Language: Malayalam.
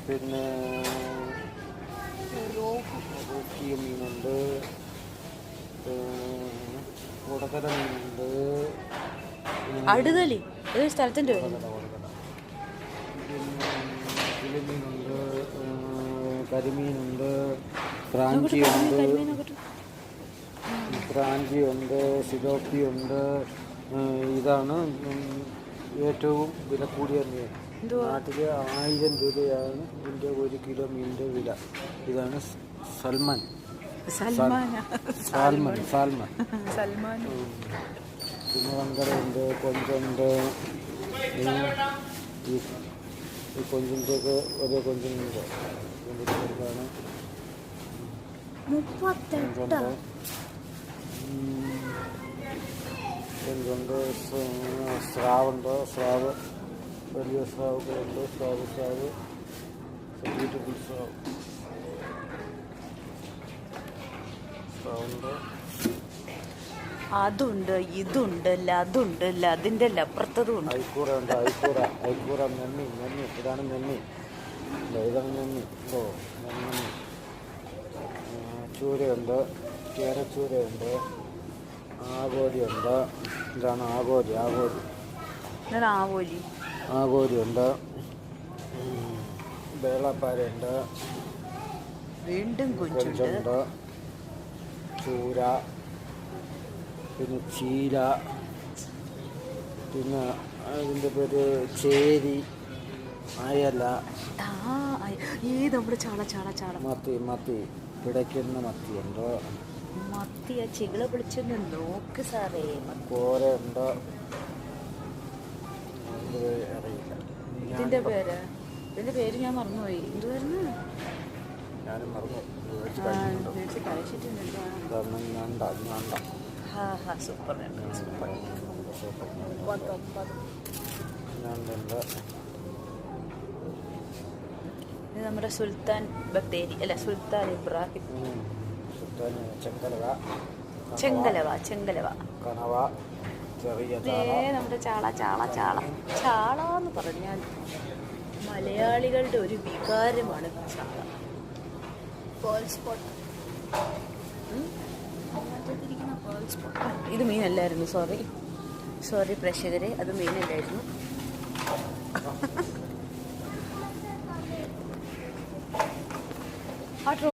പിന്നെ റോക്കിയ മീനുണ്ട്, ഉടകര മീനുണ്ട്, അടുതലി ഏത് സ്ഥലത്തിൻ്റെ പേര്? പിന്നെ കിളിമീനുണ്ട്, കരിമീനുണ്ട്, പ്രാഞ്ചിയുണ്ട്, സിലോപ്പിയുണ്ട്. ഇതാണ് ഏറ്റവും വില കൂടിയ മീൻ. നാട്ടിൽ 1000 രൂപയാണ് ഇതിൻ്റെ 1 കിലോ മീനിൻ്റെ വില. ഇതാണ് സൽമാൻ. പിന്നെ വങ്കടയുണ്ട്, കൊഞ്ചുണ്ട്. ഈ കൊഞ്ചിൻ്റെയൊക്കെ ഒരേ കൊഞ്ചിനുണ്ട്. കൊഞ്ചിൻ്റെതാണ് കൊഞ്ചുണ്ട്, സ്രാവുണ്ട്, സ്രാവ് വലിയ സ്രാവുകളുണ്ട്, സ്രാവ് ബ്യൂട്ടിഫുൾ സ്രാവുണ്ട്. അതുണ്ട്, ഇതുണ്ട്, അതുണ്ട്, അതിൻ്റെ അപ്പുറത്തതും ഉണ്ട്. ഐക്കൂറുണ്ട്, ഐക്കൂറ നെന്നി. ഇതാണ് നെന്നി. നെന്നി. ചൂരയുണ്ട്, കേരച്ചൂരയുണ്ട്, ആകോലിയുണ്ട്. ഇതാണ് ആകോലിയുണ്ട്. വേളപ്പാരയുണ്ട്, വീണ്ടും കൊഞ്ചുണ്ട്, ചൂര, പിന്നെ ചീര, പിന്നെ അതിൻ്റെ പേര് ചേരി, അയല, നമ്മുടെ ചാള മത്തി പിടയ്ക്കുന്ന മത്തിയുണ്ട്. മത്തിയ ചികള പൊളിച്ചൊന്ന് നോക്ക് സാറേ. കോരയുണ്ട്. അറിയില്ല ഇതിൻ്റെ പേര് ഞാൻ മറന്നുപോയി. എന്തുവായിരുന്നു? ഞാനും മറന്നു. സൂപ്പർ. ഇത് നമ്മുടെ സുൽത്താൻ ബത്തേരി അല്ല, സുൽത്താൻ ഇബ്രാഹിം. ചെങ്കലവ കണവ, ചെറിയ നമ്മുടെ ചാള എന്ന് പറഞ്ഞാൽ മലയാളികളുടെ ഒരു വികാരമാണ് ചാള. ഇത് മീനല്ലായിരുന്നു. സോറി പ്രേക്ഷകരെ, അത് മീനല്ലായിരുന്നു.